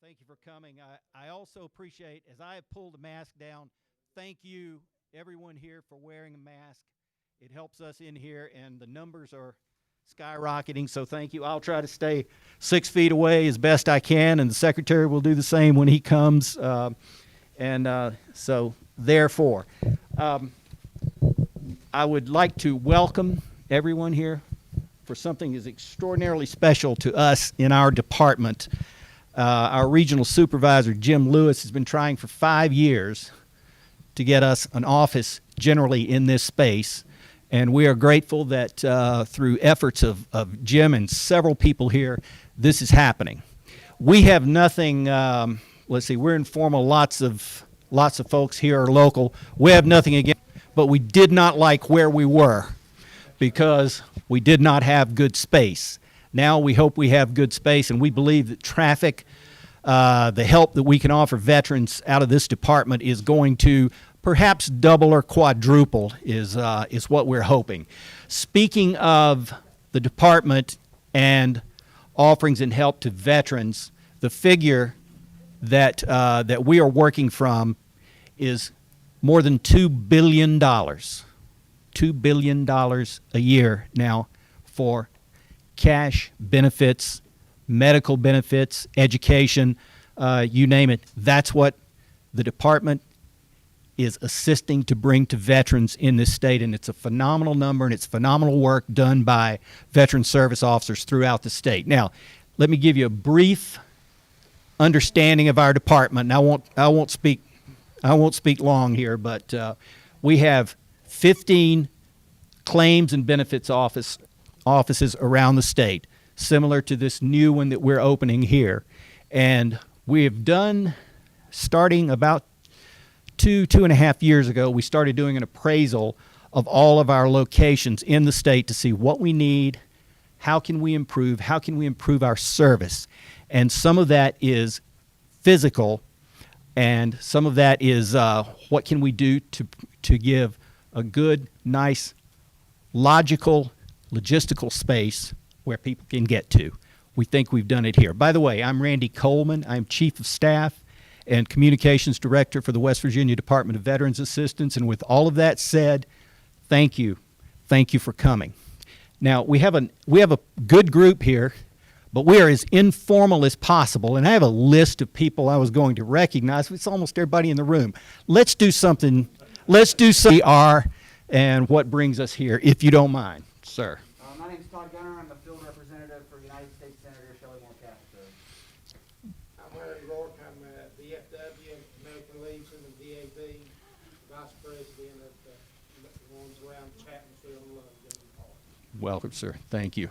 Thank you for coming. I also appreciate, as I have pulled the mask down, thank you, everyone here, for wearing a mask. It helps us in here, and the numbers are skyrocketing, so thank you. I'll try to stay 6 feet away as best I can, and the secretary will do the same when he comes. So, therefore, I would like to welcome everyone here for something that is extraordinarily special to us in our department. Our regional supervisor, Jim Lewis, has been trying for 5 years to get us an office generally in this space. And we are grateful that through efforts of Jim and several people here, this is happening. We have nothing, let's see, we're informal, lots of folks here are local. We have nothing against, but we did not like where we were because we did not have good space. Now we hope we have good space, and we believe that traffic, the help that we can offer veterans out of this department is going to perhaps double or quadruple is what we're hoping. Speaking of the department and offerings and help to veterans, the figure that we are working from is more than $2 billion. $2 billion a year now for cash benefits, medical benefits, education, you name it. That's what the department is assisting to bring to veterans in this state, and it's a phenomenal number, and it's phenomenal work done by veteran service officers throughout the state. Now, let me give you a brief understanding of our department, and I won't speak long here, but we have 15 claims and benefits offices around the state, similar to this new one that we're opening here. And we have done, starting about 2.5 years ago, we started doing an appraisal of all of our locations in the state to see what we need, how can we improve our service. And some of that is physical, and some of that is what can we do to give a good, nice, logical, logistical space where people can get to. We think we've done it here. By the way, I'm Randy Coleman. I'm Chief of Staff and Communications Director for the West Virginia Department of Veterans Assistance. And with all of that said, thank you. Thank you for coming. Now, we have a good group here, but we are as informal as possible. And I have a list of people I was going to recognize. It's almost everybody in the room. Let's do something. We are and what brings us here, if you don't mind, sir. My name is Todd Gunner. I'm the field representative for United States Senator Shelley Moore Capital. I'm Larry Rourke. I'm VFW, American Legion, and DAV, Vice President of the ones around Chapmansville and Logan. Welcome, sir. Thank you.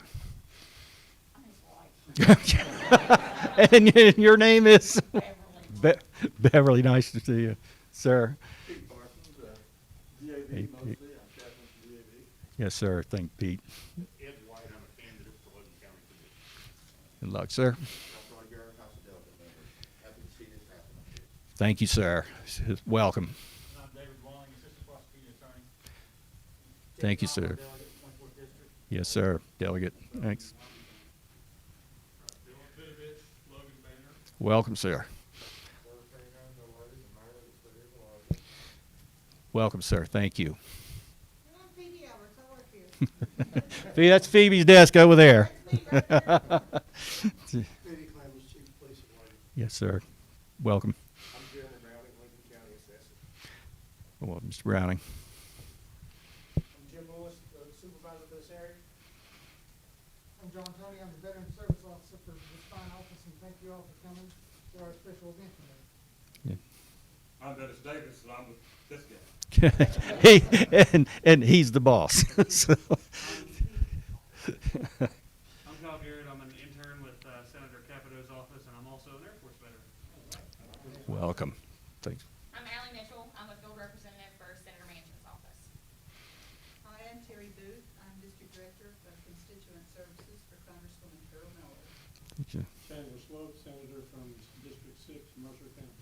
And your name is? Beverly. Nice to see you, sir. Pete Parsons, DAV Hey, mostly. Pete. I'm chaplain for DAV. Yes, sir. Thank Pete. Ed White, I'm a candidate for Logan County Commission. Good luck, sir. Dr. Garrett, House of Delegate member. Happy to see this happen. Thank you, sir. Welcome. I'm David Walling, Assistant Prosecuting Attorney. Thank you, sir. Delegate, 24th District. Yes, sir. Delegate. Thanks. Bill Vitovich, Logan Banner. Welcome, sir. Welcome, sir. Thank you. Phoebe Alberts, how are you? That's Phoebe's desk over there. Phoebe Clemens, Chief of Police and Warden. Yes, sir. Welcome. I'm Jeremy Browning, Lincoln County Assessor. Well, Mr. Browning. I'm Jim Lewis, the supervisor for this area. I'm John Tony. I'm the Veteran Service Officer for this fine office, and thank you all for coming to our special event today. I'm Dennis Davis, and I'm with this guy. and he's the boss. So. I'm Kyle Garrett. I'm an intern with Senator Capito's office, and I'm also an Air Force veteran. Welcome. Thanks. I'm Allie Mitchell. I'm a field representative for Senator Manchin's office. Hi, I'm Terry Booth. I'm District Director of Constituent Services for Congresswoman Carol Miller. Thank you. Chandler Sloat, Senator from District 6, Mercer County.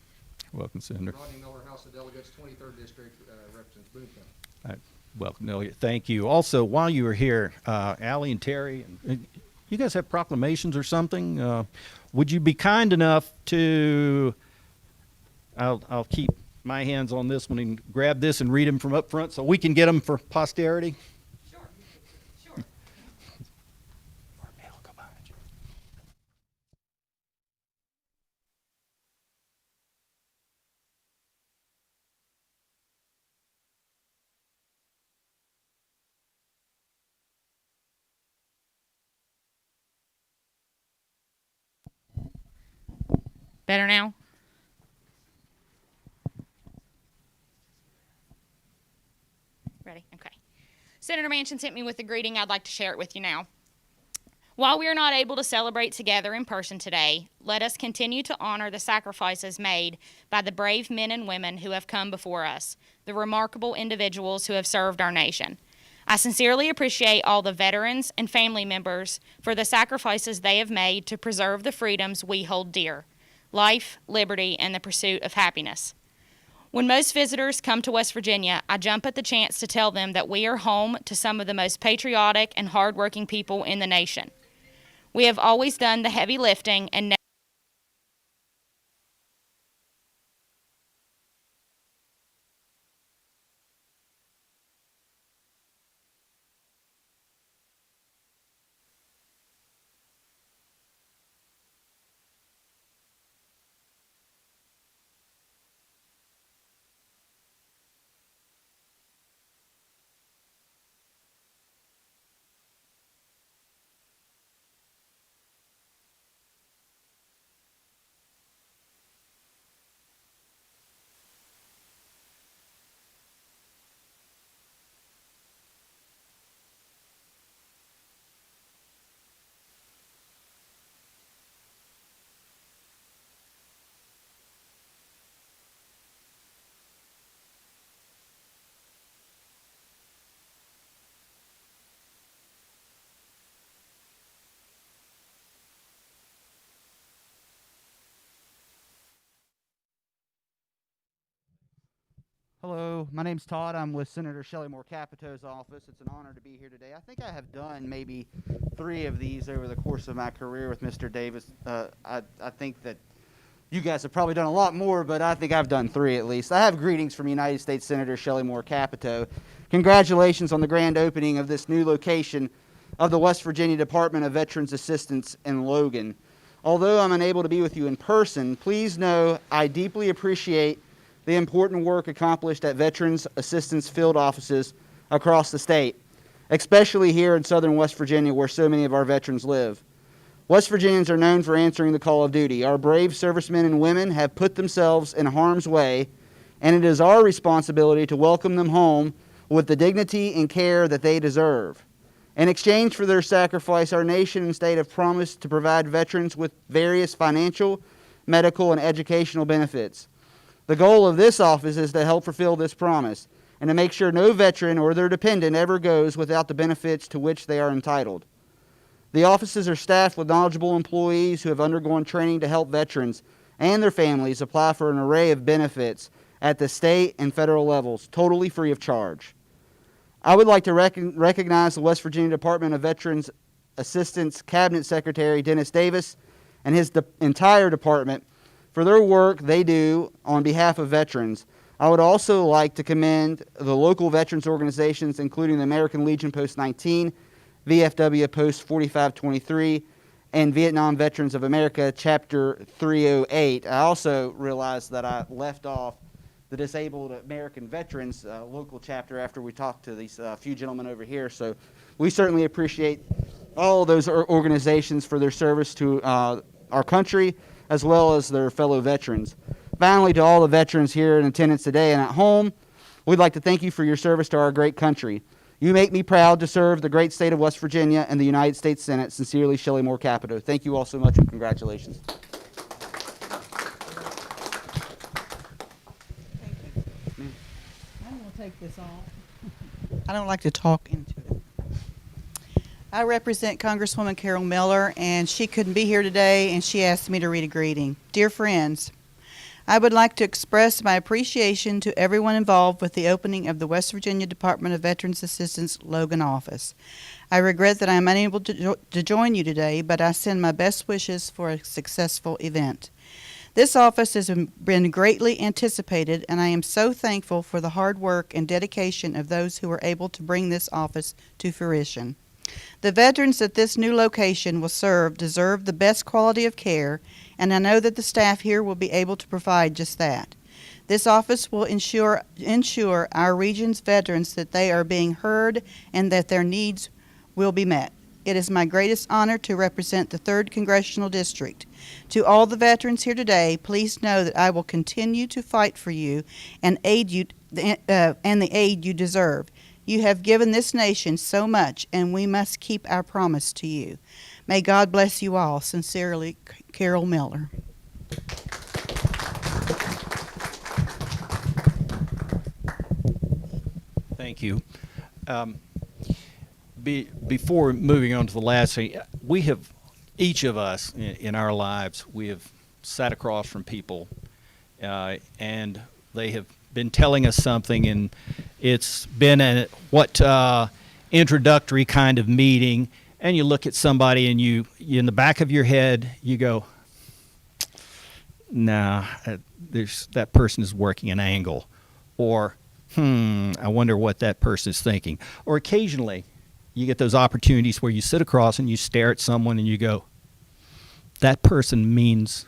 Welcome, Senator. Rodney Miller, House of Delegates, 23rd District, represents Boone County. All right. Welcome, Elliot. Thank you. Also, while you were here, Allie and Terry, and you guys have proclamations or something? would you be kind enough to, I'll keep my hands on this one and grab this and read them from up front so we can get them for posterity? Sure, sure. Better now? Ready? Okay. Senator Manchin sent me with a greeting. I'd like to share it with you now. While we are not able to celebrate together in person today, let us continue to honor the sacrifices made by the brave men and women who have come before us, the remarkable individuals who have served our nation. I sincerely appreciate all the veterans and family members for the sacrifices they have made to preserve the freedoms we hold dear: life, liberty, and the pursuit of happiness. When most visitors come to West Virginia, I jump at the chance to tell them that we are home to some of the most patriotic and hardworking people in the nation. We have always done the heavy lifting and Hello, my name's Todd. I'm with Senator Shelley Moore Capito's office. It's an honor to be here today. I think I have done maybe 3 of these over the course of my career with Mr. Davis. I think that you guys have probably done a lot more, but I think I've done 3 at least. I have greetings from United States Senator Shelley Moore Capito. Congratulations on the grand opening of this new location of the West Virginia Department of Veterans Assistance in Logan. Although I'm unable to be with you in person, please know I deeply appreciate the important work accomplished at Veterans Assistance field offices across the state, especially here in southern West Virginia where so many of our veterans live. West Virginians are known for answering the call of duty. Our brave servicemen and women have put themselves in harm's way, and it is our responsibility to welcome them home with the dignity and care that they deserve. In exchange for their sacrifice, our nation and state have promised to provide veterans with various financial, medical, and educational benefits. The goal of this office is to help fulfill this promise and to make sure no veteran or their dependent ever goes without the benefits to which they are entitled. The offices are staffed with knowledgeable employees who have undergone training to help veterans and their families apply for an array of benefits at the state and federal levels, totally free of charge. I would like to recognize the West Virginia Department of Veterans Assistance Cabinet Secretary Dennis Davis and his entire department for their work they do on behalf of veterans. I would also like to commend the local veterans organizations, including the American Legion Post 19, VFW Post 4523, and Vietnam Veterans of America Chapter 308. I also realized that I left off the Disabled American Veterans local chapter after we talked to these few gentlemen over here. So we certainly appreciate all those organizations for their service to our country, as well as their fellow veterans. Finally, to all the veterans here in attendance today and at home, we'd like to thank you for your service to our great country. You make me proud to serve the great state of West Virginia and the United States Senate. Sincerely, Shelley Moore Capito. Thank you all so much and congratulations. I'm going to take this off. I don't like to talk into it. I represent Congresswoman Carol Miller, and she couldn't be here today, and she asked me to read a greeting. Dear friends, I would like to express my appreciation to everyone involved with the opening of the West Virginia Department of Veterans Assistance Logan office. I regret that I am unable to join you today, but I send my best wishes for a successful event. This office has been greatly anticipated, and I am so thankful for the hard work and dedication of those who were able to bring this office to fruition. The veterans that this new location will serve deserve the best quality of care, and I know that the staff here will be able to provide just that. This office will ensure our region's veterans that they are being heard and that their needs will be met. It is my greatest honor to represent the 3rd Congressional District. To all the veterans here today, please know that I will continue to fight for you and aid you and the aid you deserve. You have given this nation so much, and we must keep our promise to you. May God bless you all. Sincerely, Carol Miller. Thank you. Before moving on to the last thing, we have, each of us in our lives, we have sat across from people and they have been telling us something, and it's been a introductory kind of meeting, and you look at somebody and you in the back of your head you go, nah, that person is working an angle, or I wonder what that person is thinking. Or occasionally you get those opportunities where you sit across and you stare at someone and you go, that person means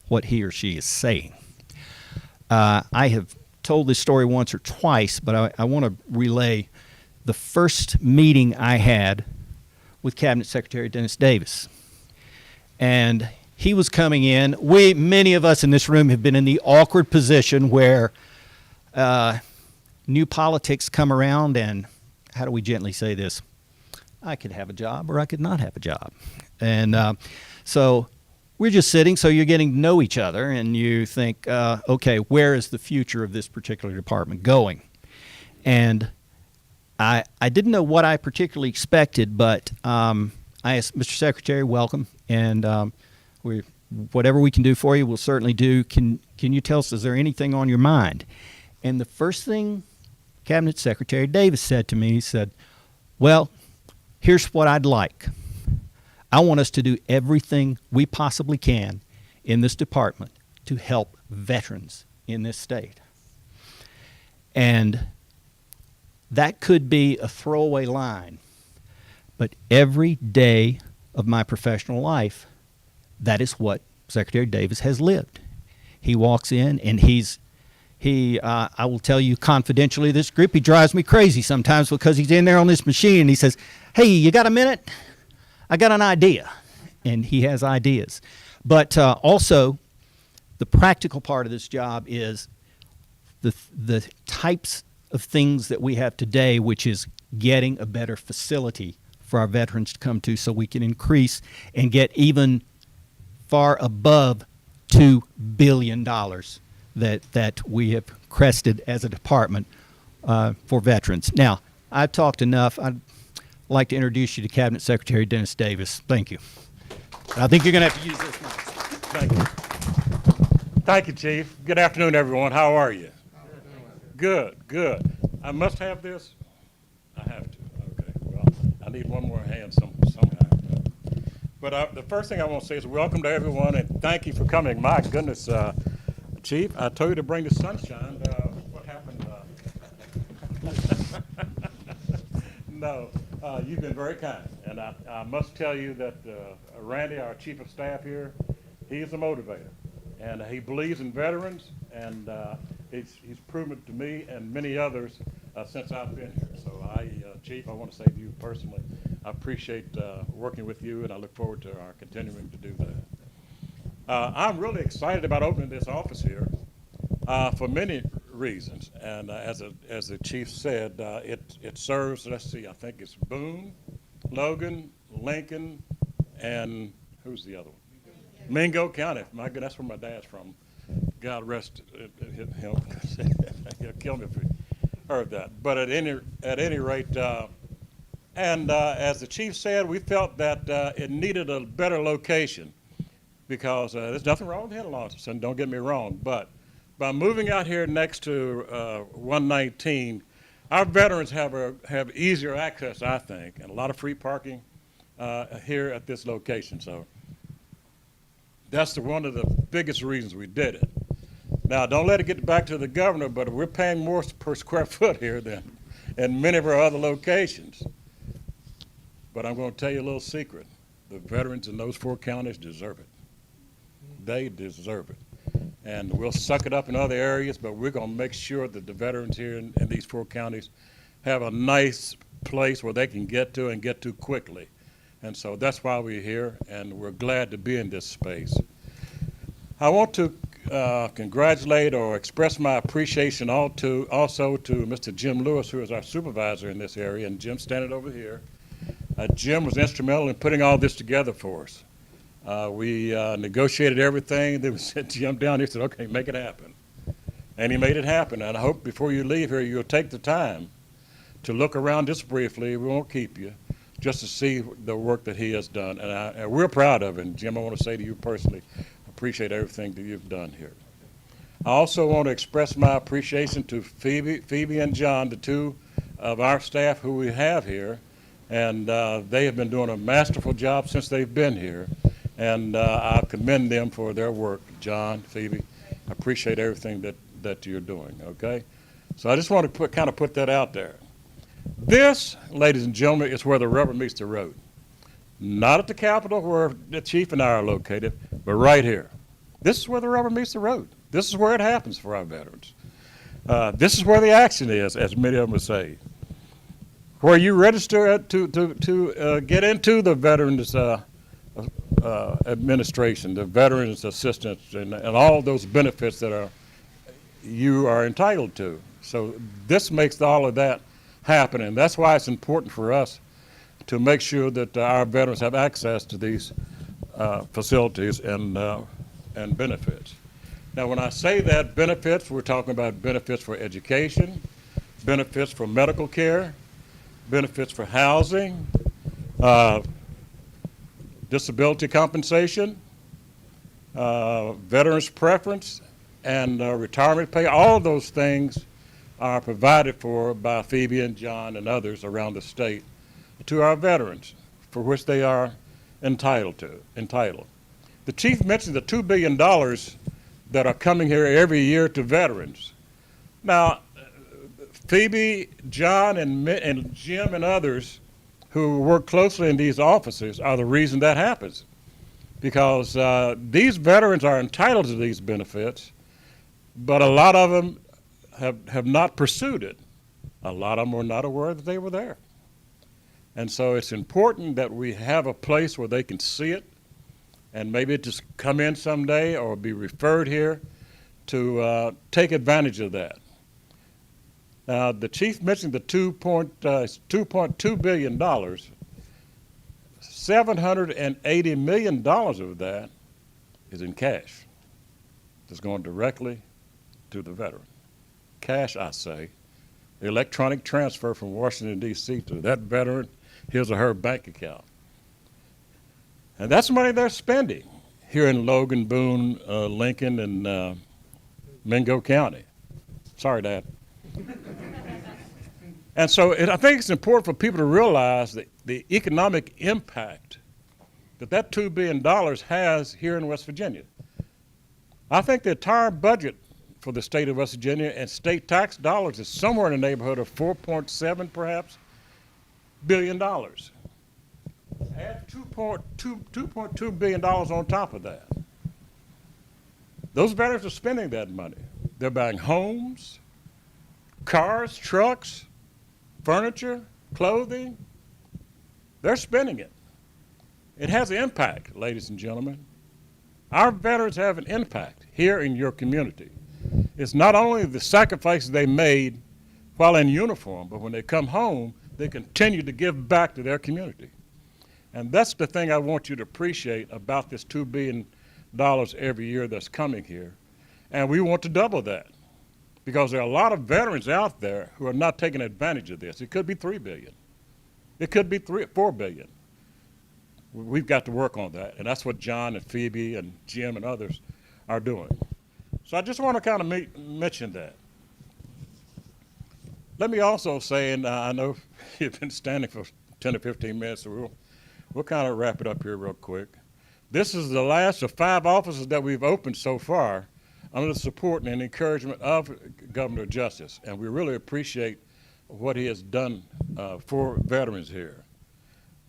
what he or she is saying. I have told this story once or twice, but I want to relay the first meeting I had with Cabinet Secretary Dennis Davis. And he was coming in. Many of us in this room have been in the awkward position where new politics come around, and how do we gently say this? I could have a job or I could not have a job. And so we're just sitting, so you're getting to know each other, and you think, okay, where is the future of this particular department going? And I didn't know what I particularly expected, but I asked, Mr. Secretary, welcome, and whatever we can do for you, we'll certainly do. Can you tell us, is there anything on your mind? And the first thing Cabinet Secretary Davis said to me, he said, well, here's what I'd like. I want us to do everything we possibly can in this department to help veterans in this state. And that could be a throwaway line, but every day of my professional life, that is what Secretary Davis has lived. He walks in and I will tell you confidentially, this group, he drives me crazy sometimes because he's in there on this machine and he says, hey, you got a minute? I got an idea. And he has ideas. But also, the practical part of this job is the types of things that we have today, which is getting a better facility for our veterans to come to so we can increase and get even far above $2 billion that we have crested as a department for veterans. Now, I've talked enough. I'd like to introduce you to Cabinet Secretary Dennis Davis. Thank you. I think you're going to have to use this mic. Thank you. Thank you, Chief. Good afternoon, everyone. How are you? Good, good. I must have this? I have to. Okay. Well, I need one more hand somehow. But the first thing I want to say is welcome to everyone, and thank you for coming. My goodness, Chief, I told you to bring the sunshine. What happened? No, you've been very kind, and I must tell you that Randy, our Chief of Staff here, he is a motivator, and he believes in veterans, and he's proven it to me and many others since I've been here. So Chief, I want to say to you personally, I appreciate working with you, and I look forward to our continuing to do that. I'm really excited about opening this office here for many reasons, and as the Chief said, it serves, let's see, I think it's Boone, Logan, Lincoln, and who's the other one? Mingo County. My goodness, that's where my dad's from. God rest him. He'll kill me if he heard that. But at any rate, as the Chief said, we felt that it needed a better location. because there's nothing wrong with head losses, and don't get me wrong, but by moving out here next to 119, our veterans have easier access, I think, and a lot of free parking here at this location. So that's one of the biggest reasons we did it. Now, don't let it get back to the governor, but we're paying more per square foot here than in many of our other locations. But I'm going to tell you a little secret. The veterans in those 4 counties deserve it. They deserve it. And we'll suck it up in other areas, but we're going to make sure that the veterans here in these 4 counties have a nice place where they can get to and get to quickly. And so that's why we're here, and we're glad to be in this space. I want to congratulate or express my appreciation also to Mr. Jim Lewis, who is our supervisor in this area, and Jim's standing over here. Jim was instrumental in putting all this together for us. We negotiated everything. Then we sent Jim down here and said, okay, make it happen. And he made it happen. And I hope before you leave here, you'll take the time to look around just briefly. We won't keep you, just to see the work that he has done. And we're proud of it. And Jim, I want to say to you personally, appreciate everything that you've done here. I also want to express my appreciation to Phoebe and John, the 2 of our staff who we have here. And they have been doing a masterful job since they've been here. And I commend them for their work. John, Phoebe, I appreciate everything that you're doing, okay? So I just want to kind of put that out there. This, ladies and gentlemen, is where the rubber meets the road. Not at the Capitol where the chief and I are located, but right here. This is where the rubber meets the road. This is where it happens for our veterans. This is where the action is, as many of them would say. Where you register to get into the Veterans Administration, the Veterans Assistance, and all those benefits that you are entitled to. So this makes all of that happen, and that's why it's important for us to make sure that our veterans have access to these facilities and benefits. Now, when I say that benefits, we're talking about benefits for education, benefits for medical care, benefits for housing, disability compensation, veterans preference, and retirement pay. All of those things are provided for by Phoebe and John and others around the state to our veterans, for which they are entitled. The chief mentioned the $2 billion that are coming here every year to veterans. Now, Phoebe, John, and Jim and others who work closely in these offices are the reason that happens, because these veterans are entitled to these benefits, but a lot of them have not pursued it. A lot of them were not aware that they were there. And so it's important that we have a place where they can see it and maybe just come in someday or be referred here to take advantage of that. Now, the chief mentioned the $2.2 billion. $780 million of that is in cash. It's going directly to the veteran. Cash, I say. Electronic transfer from Washington, D.C. to that veteran, his or her bank account. And that's money they're spending here in Logan, Boone, Lincoln, and Mingo County. Sorry, Dad. And so I think it's important for people to realize that the economic impact that $2 billion has here in West Virginia. I think the entire budget for the state of West Virginia and state tax dollars is somewhere in the neighborhood of 4.7 perhaps billion dollars. Add $2.2 billion on top of that. Those veterans are spending that money. They're buying homes, cars, trucks, furniture, clothing. They're spending it. It has an impact, ladies and gentlemen. Our veterans have an impact here in your community. It's not only the sacrifices they made while in uniform, but when they come home, they continue to give back to their community. And that's the thing I want you to appreciate about this $2 billion every year that's coming here. And we want to double that, because there are a lot of veterans out there who are not taking advantage of this. It could be $3 billion. It could be $4 billion. we've got to work on that, and that's what John and Phoebe and Jim and others are doing. So I just want to kind of mention that. Let me also say, and I know you've been standing for 10 or 15 minutes, so we'll kind of wrap it up here real quick. This is the last of 5 offices that we've opened so far under the support and encouragement of Governor Justice, and we really appreciate what he has done for veterans here.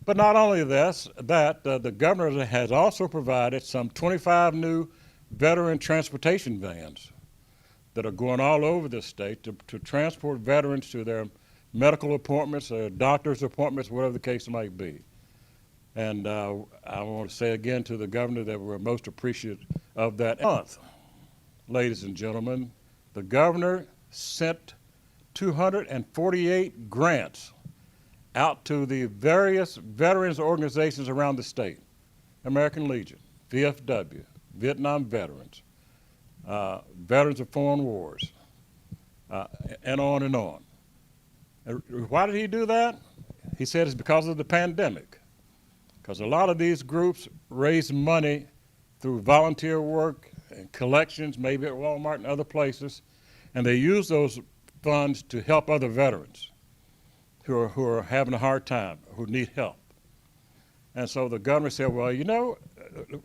But not only this, the governor has also provided some 25 new veteran transportation vans that are going all over the state to transport veterans to their medical appointments, or doctor's appointments, whatever the case might be. And I want to say again to the governor that we're most appreciative of that month. Ladies and gentlemen, the governor sent 248 grants out to the various veterans organizations around the state: American Legion, VFW, Vietnam Veterans, Veterans of Foreign Wars, and on and on. Why did he do that? He said it's because of the pandemic. Because a lot of these groups raise money through volunteer work and collections, maybe at Walmart and other places, and they use those funds to help other veterans who are having a hard time, who need help. And so the governor said, well, you know,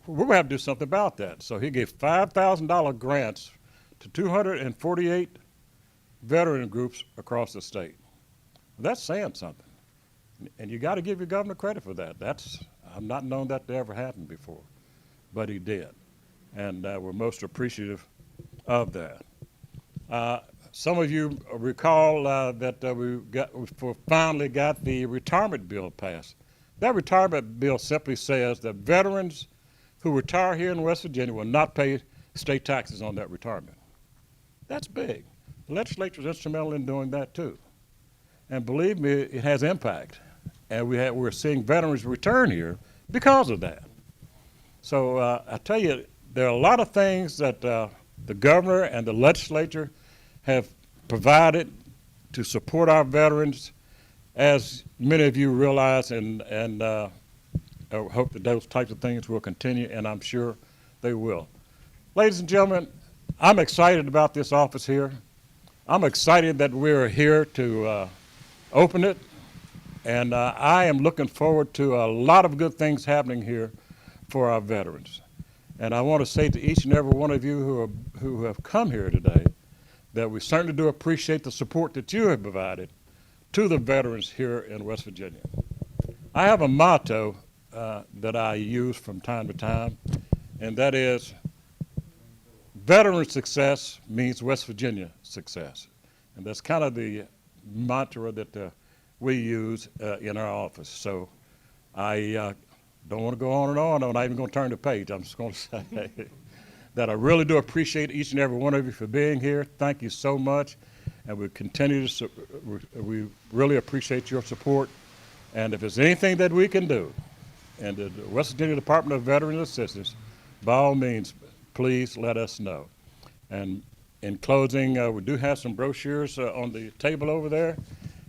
we're going to have to do something about that. So he gave $5,000 grants to 248 veteran groups across the state. That's saying something. And you got to give your governor credit for that. I've not known that to ever happen before, but he did. And we're most appreciative of that. Some of you recall that we finally got the retirement bill passed. That retirement bill simply says that veterans who retire here in West Virginia will not pay state taxes on that retirement. That's big. The legislature is instrumental in doing that too. And believe me, it has impact. And we're seeing veterans return here because of that. So I tell you, there are a lot of things that the governor and the legislature have provided to support our veterans, as many of you realize, and I hope that those types of things will continue, and I'm sure they will. Ladies and gentlemen, I'm excited about this office here. I'm excited that we're here to open it, and I am looking forward to a lot of good things happening here for our veterans. And I want to say to each and every one of you who have come here today that we certainly do appreciate the support that you have provided to the veterans here in West Virginia. I have a motto that I use from time to time, and that is, veteran success means West Virginia success. And that's kind of the mantra that we use in our office. So I don't want to go on and on. I'm not even going to turn the page. I'm just going to say that I really do appreciate each and every one of you for being here. Thank you so much. And we continue to, we really appreciate your support. And if there's anything that we can do, and the West Virginia Department of Veterans Assistance, by all means, please let us know. And in closing, we do have some brochures on the table over there,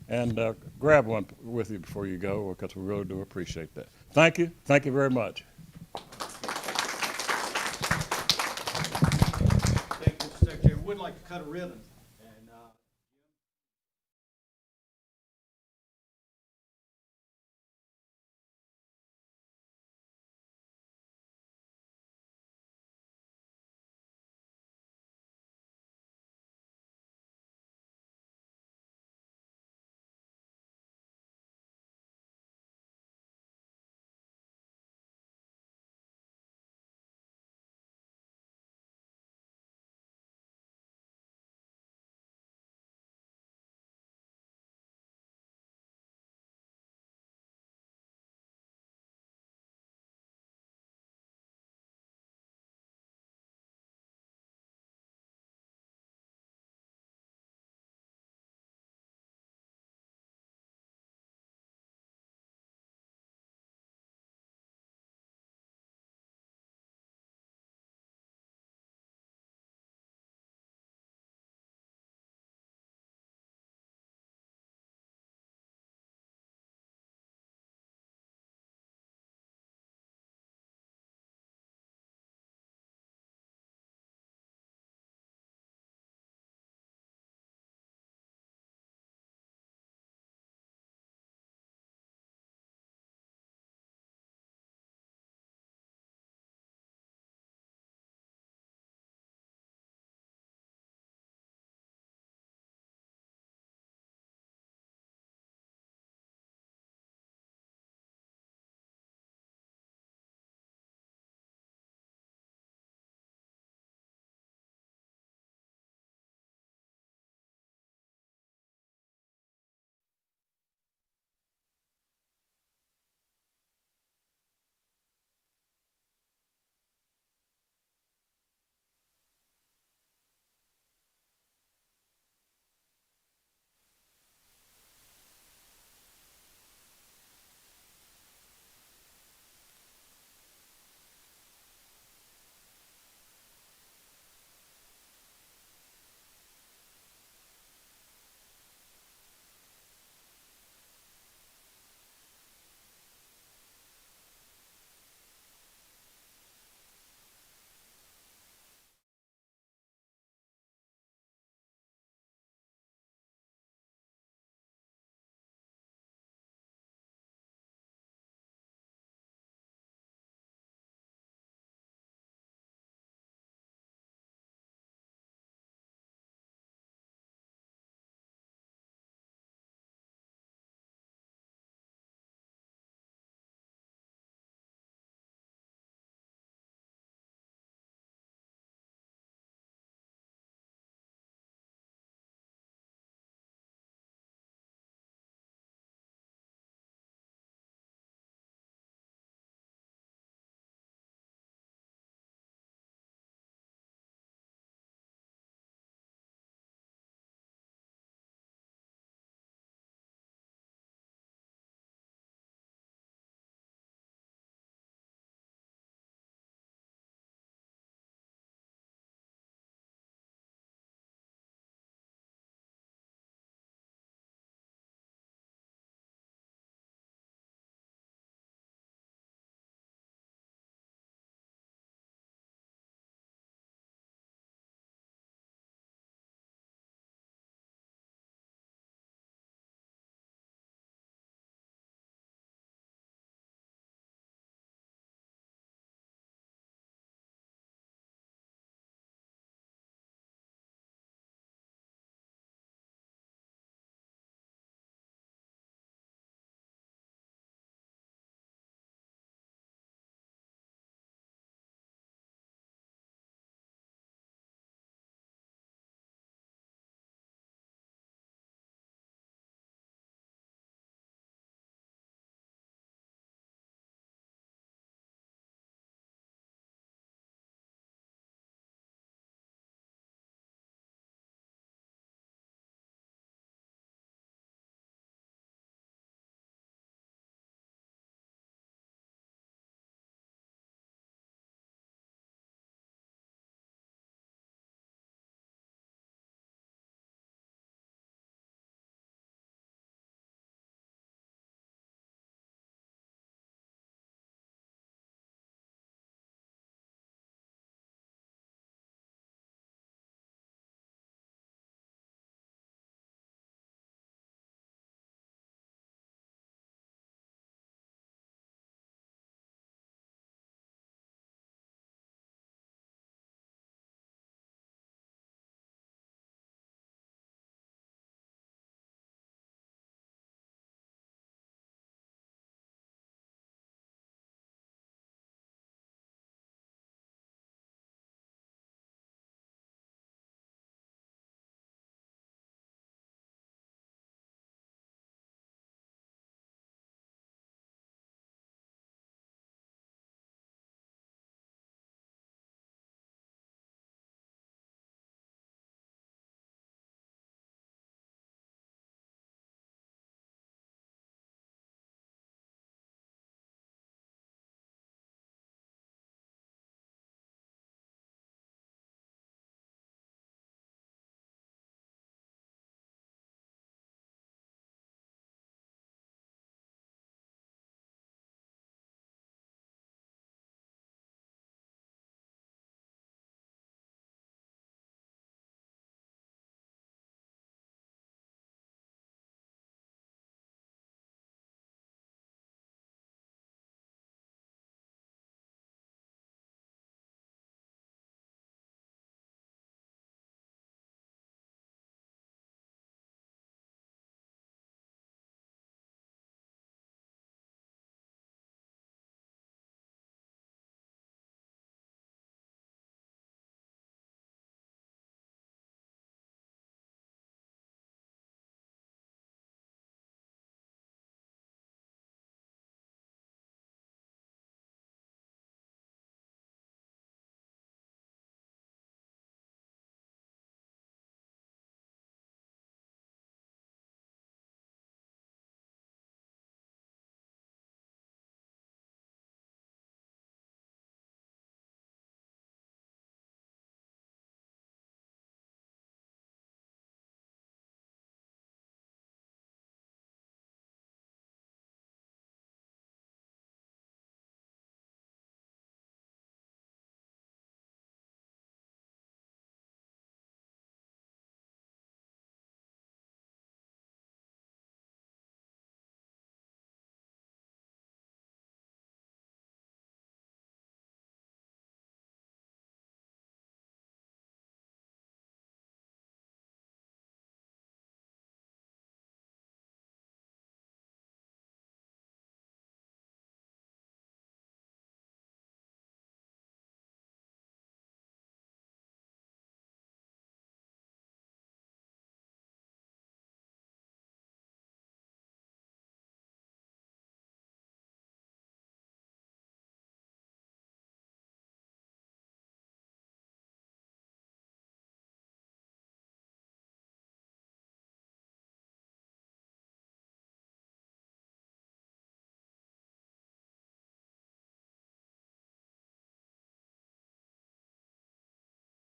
and grab one with you before you go, because we really do appreciate that. Thank you very much. Thank you, Mr. Secretary. We would like to cut a ribbon